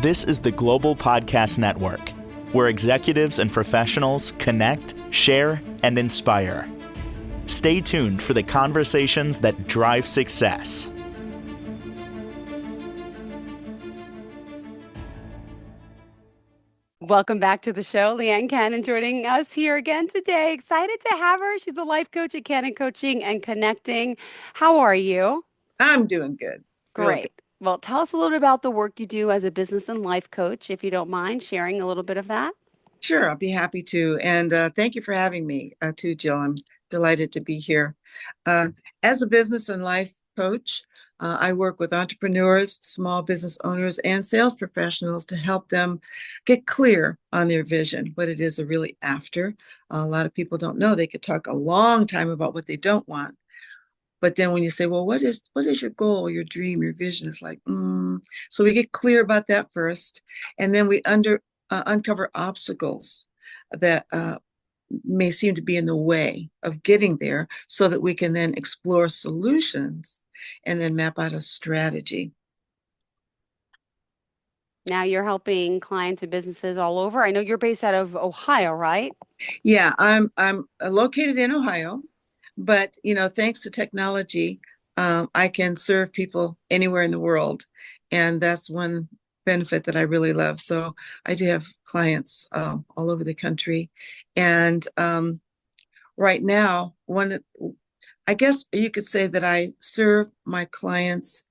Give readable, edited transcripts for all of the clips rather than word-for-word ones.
This is the Global Podcast Network, where executives and professionals connect, share, and inspire. Stay tuned for the conversations that drive success. Welcome back to the show. Leanne Cannon joining us here again today. Excited to have her. She's the life coach at Cannon Coaching and Connecting. How are you? I'm doing good. Real Great. Well, tell us a little bit about the work you do as a business and life coach, if you don't mind sharing a little bit of that. Sure, I'll be happy to. And thank you for having me too, Jill. I'm delighted to be here. As a business and life coach, I work with entrepreneurs, small business owners, and sales professionals to help them get clear on their vision, what it is they're really after. A lot of people don't know. They could talk a long time about what they don't want. But then when you say, well, what is your goal, your dream, your vision? It's like, So we get clear about that first. And then we uncover obstacles that may seem to be in the way of getting there so that we can then explore solutions and then map out a strategy. Now you're helping clients and businesses all over. I know you're based out of Ohio, right? Yeah, I'm located in Ohio. But, thanks to technology, I can serve people anywhere in the world. And that's one benefit that I really love. So I do have clients all over the country. And right now, I guess you could say that I serve my clients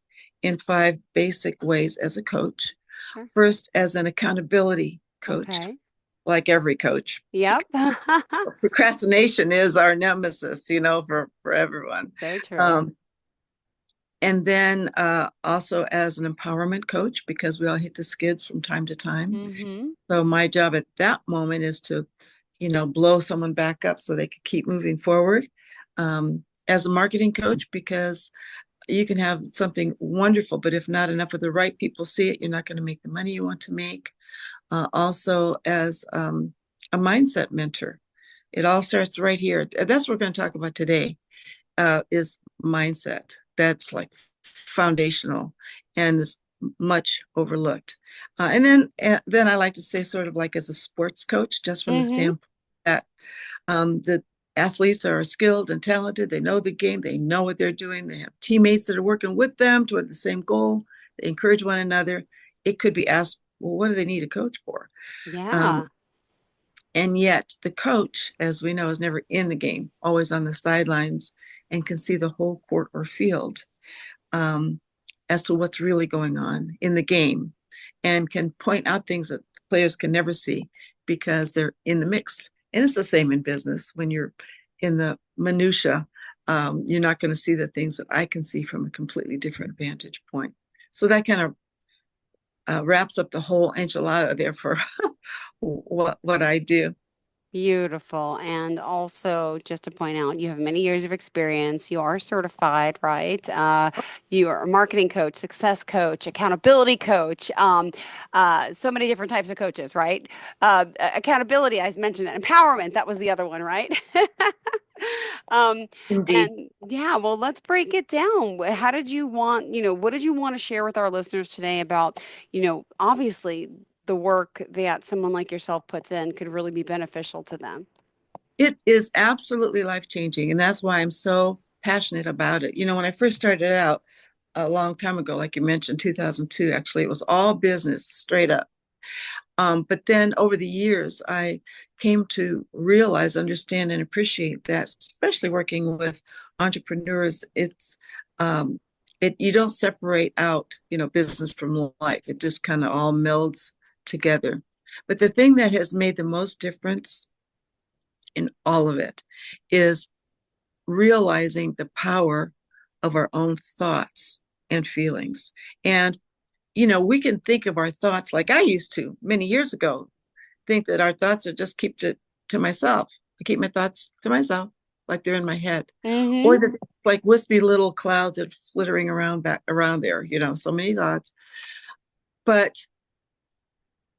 in 5 basic ways as a coach. Sure. First, as an accountability coach. Okay. Like every coach. Yep. Procrastination is our nemesis, for everyone. So true. And then also as an empowerment coach, because we all hit the skids from time to time. Mm-hmm. So my job at that moment is to, blow someone back up so they can keep moving forward. As a marketing coach, because you can have something wonderful, but if not enough of the right people see it, you're not going to make the money you want to make. Also as a mindset mentor. It all starts right here. That's what we're going to talk about today, is mindset. That's like foundational and is much overlooked. And then I like to say sort of like as a sports coach, just from the standpoint that the athletes are skilled and talented. They know the game. They know what they're doing. They have teammates that are working with them toward the same goal. They encourage one another. It could be asked, well, what do they need a coach for? Yeah. And yet the coach, as we know, is never in the game, always on the sidelines and can see the whole court or field as to what's really going on in the game and can point out things that players can never see because they're in the mix. And it's the same in business. When you're in the minutia, you're not going to see the things that I can see from a completely different vantage point. So that kind of wraps up the whole enchilada there for what I do. Beautiful. And also, just to point out, you have many years of experience. You are certified, right? You are a marketing coach, success coach, accountability coach, so many different types of coaches, right? Accountability, I mentioned that. Empowerment, that was the other one, right? Indeed. And yeah, well, let's break it down. How did you want, what did you want to share with our listeners today about, obviously the work that someone like yourself puts in could really be beneficial to them? It is absolutely life-changing. And that's why I'm so passionate about it. When I first started out a long time ago, like you mentioned, 2002, actually, it was all business straight up. But then over the years, I came to realize, understand, and appreciate that, especially working with entrepreneurs, it's you don't separate out, business from life. It just kind of all melds together. But the thing that has made the most difference in all of it is realizing the power of our own thoughts and feelings. And we can think of our thoughts like I used to many years ago, think that our thoughts are just keep it to myself. I keep my thoughts to myself, like they're in my head. Mm-hmm. Or that like wispy little clouds that are flittering around there, so many thoughts. But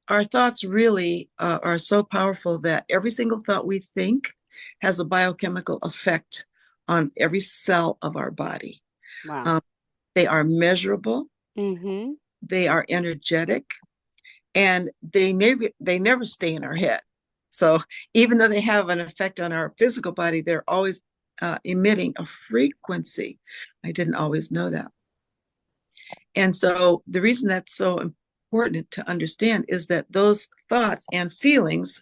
our thoughts really are so powerful that every single thought we think has a biochemical effect on every cell of our body. Wow. They are measurable. Mm-hmm. They are energetic. and they never stay in our head. So even though they have an effect on our physical body, they're always emitting a frequency. I didn't always know that. And so the reason that's so important to understand is that those thoughts and feelings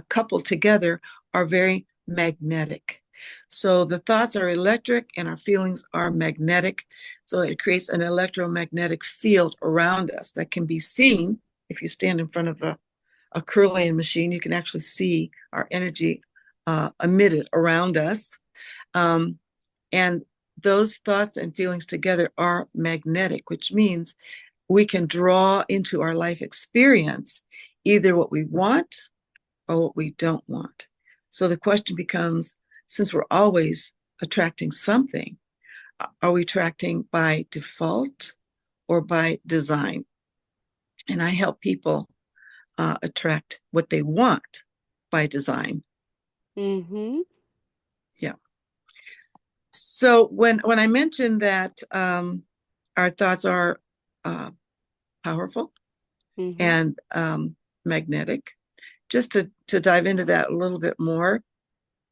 coupled together are very magnetic. So the thoughts are electric and our feelings are magnetic. So it creates an electromagnetic field around us that can be seen. If you stand in front of a Kirlian machine, you can actually see our energy emitted around us. And those thoughts and feelings together are magnetic, which means we can draw into our life experience either what we want or what we don't want. So the question becomes, since we're always attracting something, are we attracting by default or by design? And I help people attract what they want by design. Mm-hmm. Yeah. So when I mentioned that our thoughts are powerful Mm-hmm. and magnetic, just to dive into that a little bit more,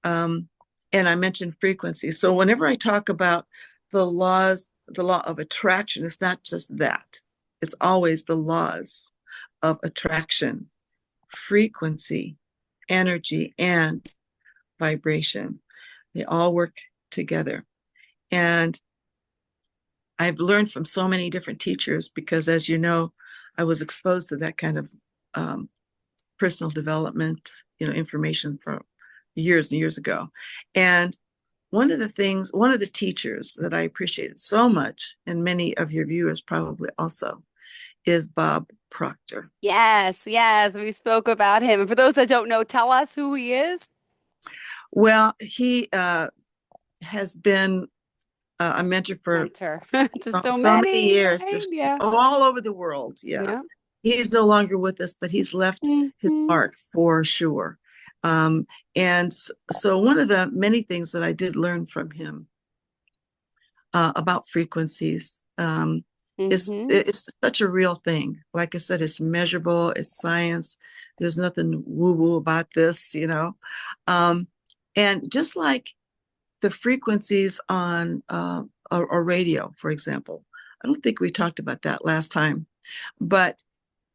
and I mentioned frequency. So whenever I talk about the law of attraction, it's not just that. It's always the laws of attraction, frequency, energy, and vibration. They all work together. And I've learned from so many different teachers because, as you know, I was exposed to that kind of personal development, information from years and years ago. And one of the teachers that I appreciated so much, and many of your viewers probably also, is Bob Proctor. Yes, yes, we spoke about him. And for those that don't know, tell us who he is. Well, he has been a mentor for Mentor to so, so so many many, years, right? Yeah. all over the world. Yeah. Yeah. He's no longer with us, but he's left his Mm-hmm. mark for sure. And so one of the many things that I did learn from him about frequencies Mm-hmm. it's such a real thing. Like I said, it's measurable, it's science. There's nothing woo-woo about this, and just like the frequencies on a radio, for example. I don't think we talked about that last time, but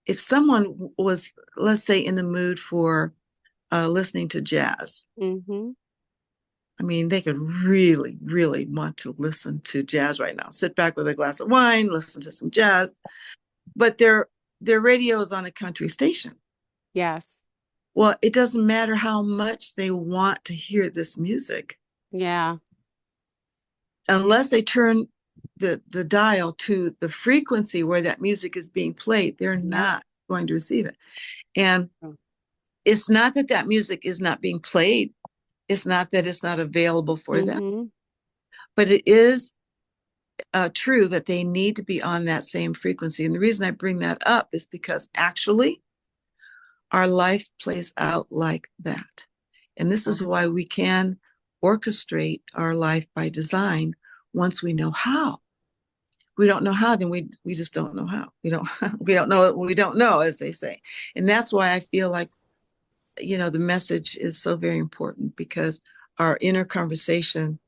if someone was, let's say, in the mood for listening to jazz, Mm-hmm. I mean, they could really, really want to listen to jazz right now. Sit back with a glass of wine, listen to some jazz, but their radio is on a country station. Yes. Well, it doesn't matter how much they want to hear this music. Yeah. Unless they turn the dial to the frequency where that music is being played, they're not going to receive it. And it's not that that music is not being played. It's not that it's not available for them. But it is true that they need to be on that same frequency. And the reason I bring that up is because actually our life plays out like that. And this is why we can orchestrate our life by design once we know how. We don't know how, then we just don't know how. We don't know what we don't know, as they say. And that's why I feel like, the message is so very important, because our inner conversation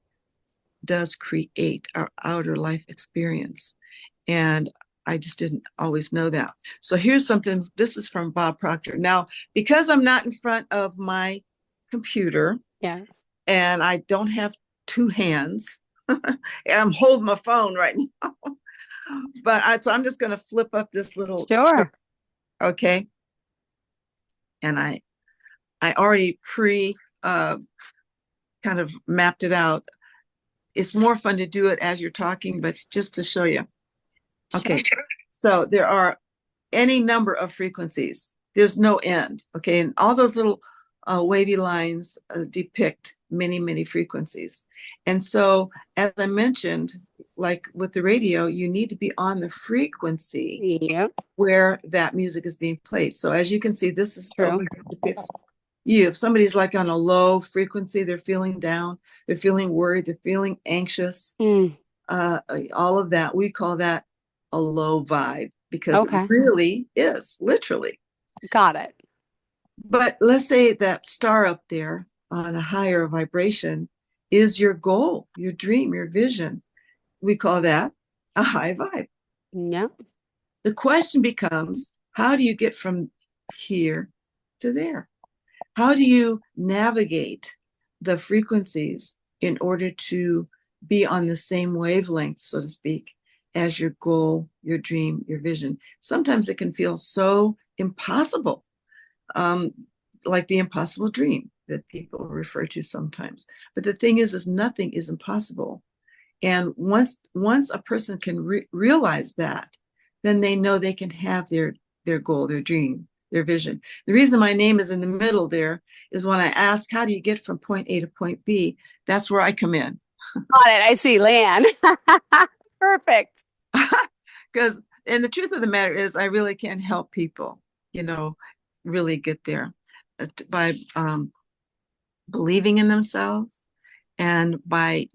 does create our outer life experience. And I just didn't always know that. So here's something, this is from Bob Proctor. Now, because I'm not in front of my computer, Yes, and I don't have two hands, I'm holding my phone right now. But so I'm just going to flip up this little sure. Okay. And I already kind of mapped it out. It's more fun to do it as you're talking, but just to show you. Okay. Sure. So there are any number of frequencies. There's no end. Okay. And all those little wavy lines depict many, many frequencies. And so, as I mentioned, like with the radio, you need to be on the frequency where that music is being played. So as you can see, this is true. Depicts you. If somebody's like on a low frequency, they're feeling down, they're feeling worried, they're feeling anxious, all of that, we call that a low vibe. because it Okay. really is, literally. Got it. But let's say that star up there on a higher vibration is your goal, your dream, your vision. We call that a high vibe. Yep. The question becomes, how do you get from here to there? How do you navigate the frequencies in order to be on the same wavelength, so to speak, as your goal, your dream, your vision? Sometimes it can feel so impossible, um, like the impossible dream that people refer to sometimes. But the thing is nothing is impossible. And once a person can realize that, then they know they can have their goal, their dream, their vision. The reason my name is in the middle there is when I ask, how do you get from point A to point B? That's where I come in. Got it. I see, Leanne. Perfect. Because, and the truth of the matter is, I really can't help people, really get there by believing in themselves and by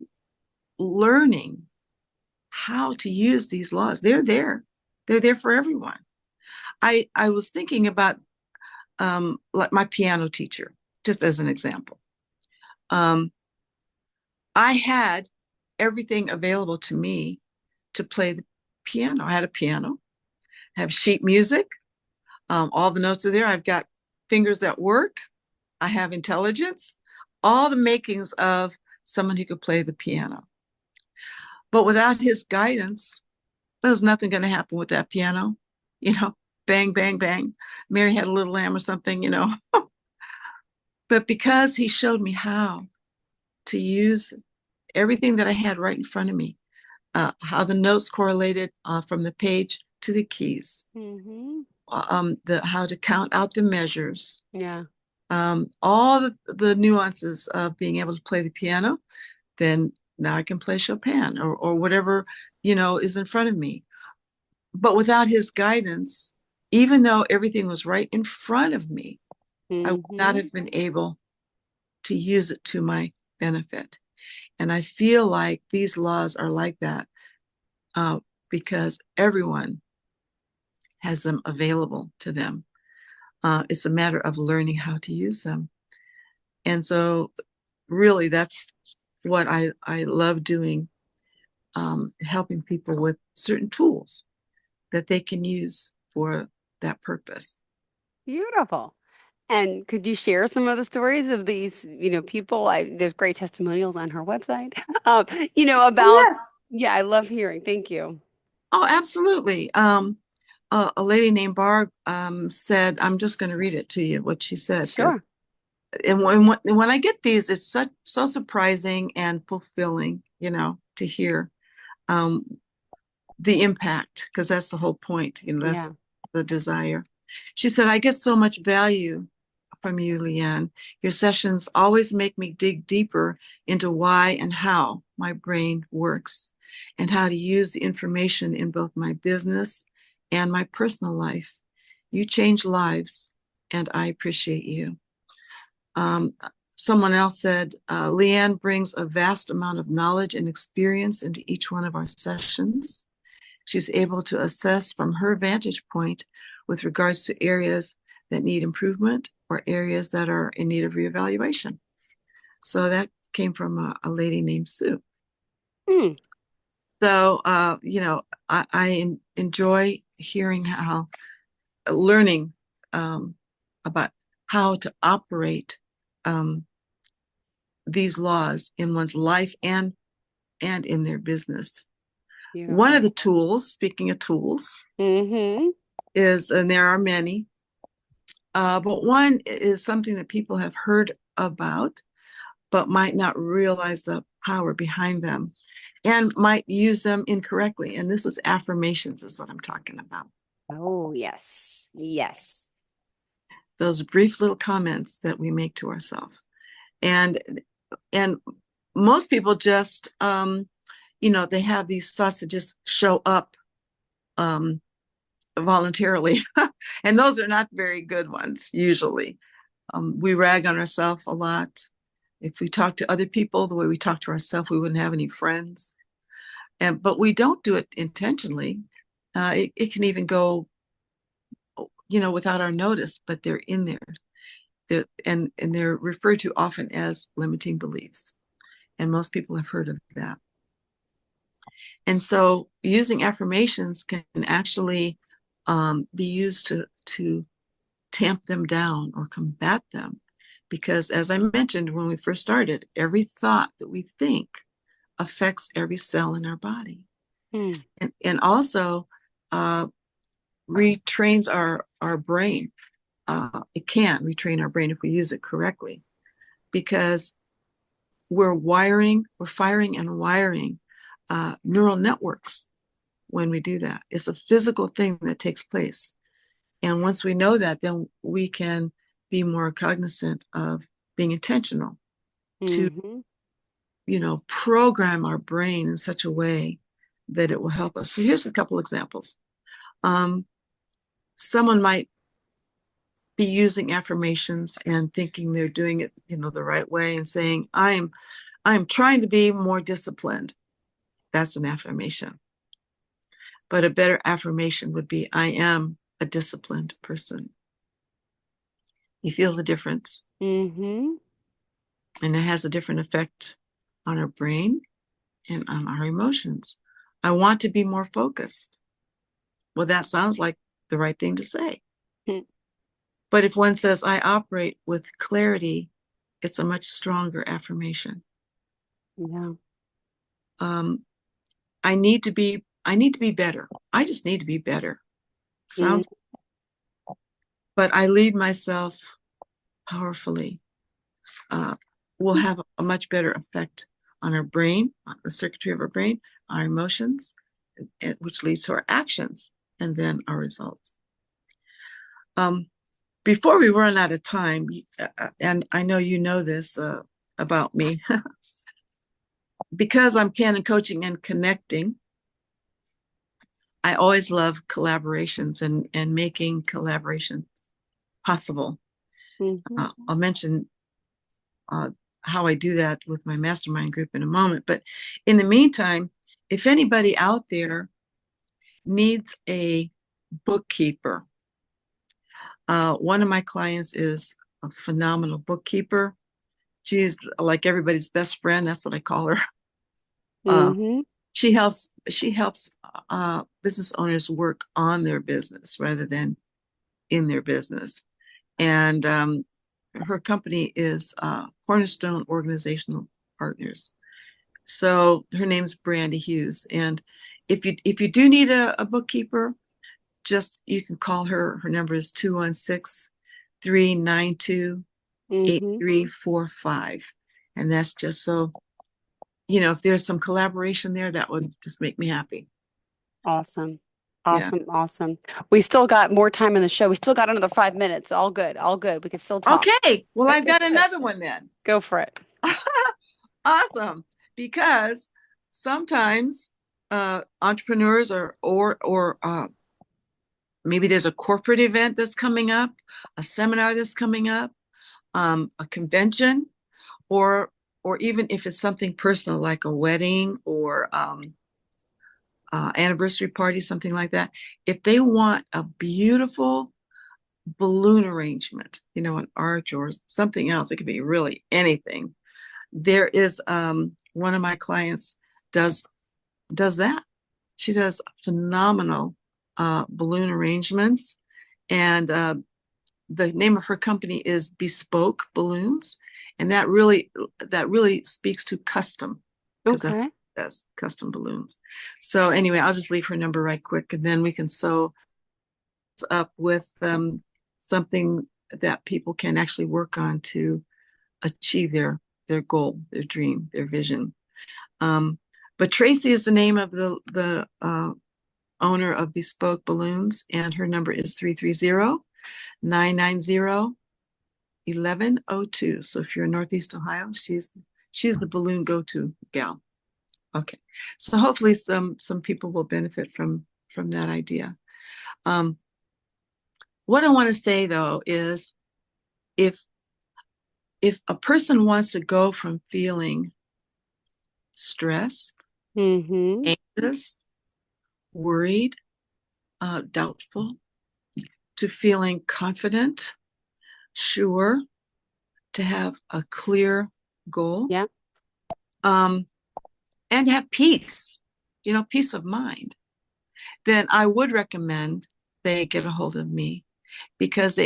learning how to use these laws. They're there for everyone. I was thinking about like my piano teacher, just as an example. I had everything available to me to play the piano. I had a piano, I have sheet music, all the notes are there. I've got fingers that work. I have intelligence, all the makings of someone who could play the piano. But without his guidance, there's nothing going to happen with that piano. Bang, bang, bang. Mary had a little lamb or something. But because he showed me how to use everything that I had right in front of me, how the notes correlated from the page to the keys, Mm-hmm. How to count out the measures, Yeah. all the nuances of being able to play the piano, then now I can play Chopin or whatever, is in front of me. But without his guidance, even though everything was right in front of me, I would not have been able to use it to my benefit. And I feel like these laws are like that because everyone has them available to them. It's a matter of learning how to use them. And so really that's what I love doing, helping people with certain tools that they can use for that purpose. Beautiful. And could you share some of the stories of these, people? There's great testimonials on her website, Oh, about, yes. yeah, I love hearing. Thank you. Oh, absolutely. A lady named Barb said, I'm just going to read it to you, what she said. Sure. And when I get these, it's so surprising and fulfilling, to hear the impact, because that's the whole point, that's Yeah. the desire. She said, I get so much value from you, Leanne. Your sessions always make me dig deeper into why and how my brain works and how to use the information in both my business and my personal life. You change lives, and I appreciate you. Someone else said, Leanne brings a vast amount of knowledge and experience into each one of our sessions. She's able to assess from her vantage point with regards to areas that need improvement or areas that are in need of reevaluation. So that came from a lady named Sue. Hmm. So, I enjoy hearing learning about how to operate these laws in one's life and in their business. Beautiful. One of the tools, speaking of tools, is, and there are many, but one is something that people have heard about, but might not realize the power behind them and might use them incorrectly. And this is affirmations, is what I'm talking about. Oh, yes. Yes. Those brief little comments that we make to ourselves. And most people just, they have these thoughts that just show up voluntarily. And those are not very good ones, usually. We rag on ourselves a lot. If we talk to other people the way we talk to ourselves, we wouldn't have any friends. But we don't do it intentionally. It can even go, without our notice, but they're in there. And they're referred to often as limiting beliefs. And most people have heard of that. And so using affirmations can actually be used to tamp them down or combat them. Because as I mentioned when we first started, every thought that we think affects every cell in our body. And also retrains our brain. It can retrain our brain if we use it correctly, because we're firing and wiring neural networks when we do that. It's a physical thing that takes place. And once we know that, then we can be more cognizant of being intentional to, program our brain in such a way that it will help us. So here's a couple examples. Someone might be using affirmations and thinking they're doing it, the right way, and saying, I'm trying to be more disciplined. That's an affirmation. But a better affirmation would be, I am a disciplined person. You feel the difference? And it has a different effect on our brain and on our emotions. I want to be more focused. Well, that sounds like the right thing to say. But if one says, I operate with clarity, it's a much stronger affirmation. Yeah. I need to be better. I just need to be better. Sounds, but I lead myself powerfully. Will have a much better effect on our brain, on the circuitry of our brain, our emotions, which leads to our actions and then our results. Before we run out of time, and I know you know this about me, because I'm canon coaching and connecting, I always love collaborations and making collaborations possible. I'll mention how I do that with my mastermind group in a moment. But in the meantime, if anybody out there needs a bookkeeper, one of my clients is a phenomenal bookkeeper. She's like everybody's best friend. That's what I call her. She helps business owners work on their business rather than in their business. And her company is Cornerstone Organizational Partners. So her name's Brandy Hughes. And if you do need a bookkeeper, you can call her. Her number is 216-392-8345. And that's just so, if there's some collaboration there, that would just make me happy. Awesome. Yeah. Awesome. We still got more time in the show. We still got another 5 minutes. All good. We can still talk. Okay. Well, I've got another one then. Go for it. Awesome. Because sometimes entrepreneurs or maybe there's a corporate event that's coming up, a seminar that's coming up, a convention, or even if it's something personal like a wedding or anniversary party, something like that. If they want a beautiful balloon arrangement, an arch or something else, it could be really anything. There is one of my clients does that. She does phenomenal balloon arrangements, and the name of her company is Bespoke Balloons, and that really speaks to custom. Okay. That's custom balloons. So anyway, I'll just leave her number right quick, and then we can sew up with something that people can actually work on to achieve their goal, their dream, their vision. But Tracy is the name of the owner of Bespoke Balloons, and her number is 330-990-1102. So if you're in Northeast Ohio, she's the balloon go-to gal. Okay, so hopefully some people will benefit from that idea. What I want to say though is, if a person wants to go from feeling stressed, anxious, worried, doubtful to feeling confident, sure, to have a clear goal, Yeah. and have peace, peace of mind, then I would recommend they get a hold of me, because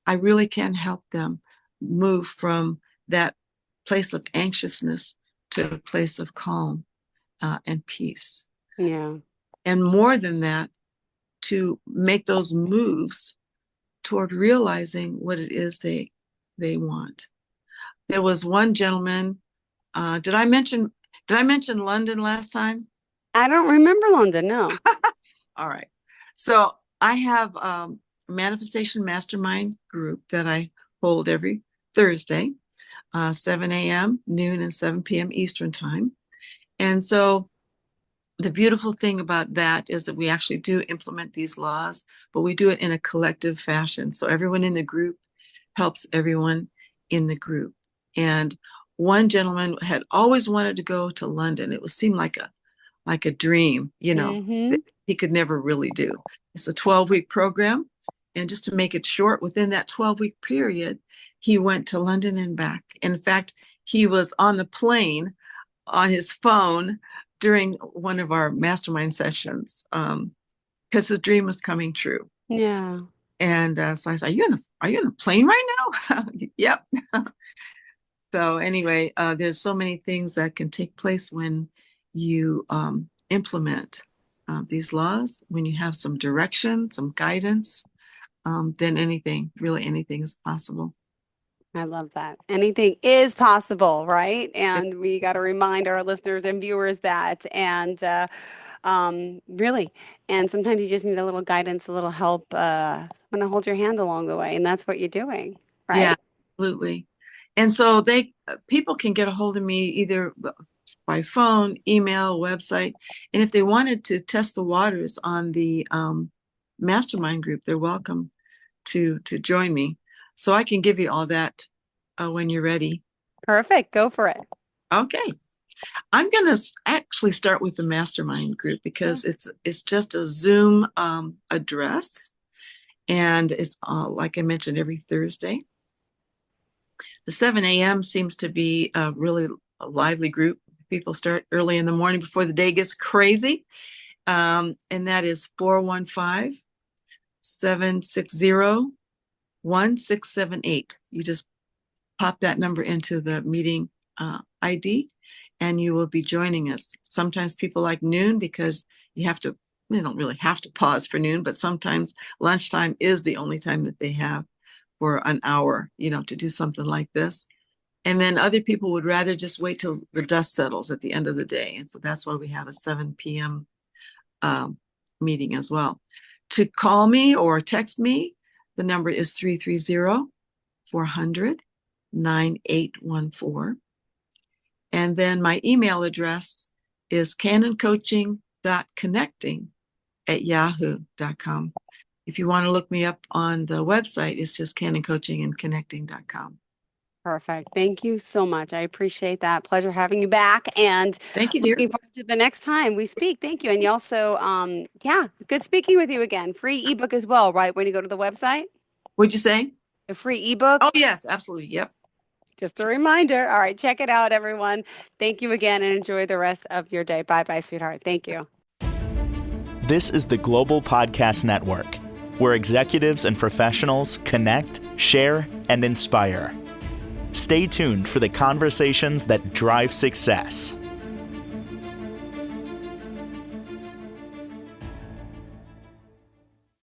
I really can help them move from that place of anxiousness to a place of calm and peace. Yeah. And more than that, to make those moves toward realizing what it is they want. There was one gentleman. Did I mention London last time? I don't remember London, no. All right. So I have a manifestation mastermind group that I hold every Thursday, 7 a.m., noon, and 7 p.m. Eastern time. And so the beautiful thing about that is that we actually do implement these laws, but we do it in a collective fashion. So everyone in the group helps everyone in the group. And one gentleman had always wanted to go to London. It seemed like a dream, that he could never really do. It's a 12-week program. And just to make it short, within that 12-week period, he went to London and back. In fact, he was on the plane on his phone during one of our mastermind sessions, because his dream was coming true. Yeah. And so I said, are you in the plane right now? Yep. So anyway, there's so many things that can take place when you implement these laws, when you have some direction, some guidance, then really anything is possible. I love that. Anything is possible, right? And we got to remind our listeners and viewers that. And really, and sometimes you just need a little guidance, a little help, someone to hold your hand along the way. And that's what you're doing, right? Yeah, absolutely. And so people can get a hold of me either by phone, email, website. And if they wanted to test the waters on the mastermind group, they're welcome to join me. So I can give you all that when you're ready. Perfect. Go for it. Okay. I'm going to actually start with the mastermind group because it's just a Zoom address. And it's, like I mentioned, every Thursday. The 7 a.m. seems to be a really lively group. People start early in the morning before the day gets crazy. And that is 415-760-1678. You just pop that number into the meeting ID and you will be joining us. Sometimes people like noon because they don't really have to pause for noon, but sometimes lunchtime is the only time that they have for an hour, to do something like this. And then other people would rather just wait till the dust settles at the end of the day. And so that's why we have a 7 p.m. Meeting as well. To call me or text me, the number is 330-400-9814. And then my email address is canoncoaching.connecting@yahoo.com. If you want to look me up on the website, it's just canoncoachingandconnecting.com. Perfect. Thank you so much. I appreciate that. Pleasure having you back. And thank you, dear. Looking forward to the next time we speak. Thank you. And you also, good speaking with you again. Free ebook as well, right? When you go to the website? What'd you say? A free ebook? Oh, yes, absolutely. Yep. Just a reminder. All right. Check it out, everyone. Thank you again and enjoy the rest of your day. Bye-bye, sweetheart. Thank you. This is the Global Podcast Network, where executives and professionals connect, share, and inspire. Stay tuned for the conversations that drive success.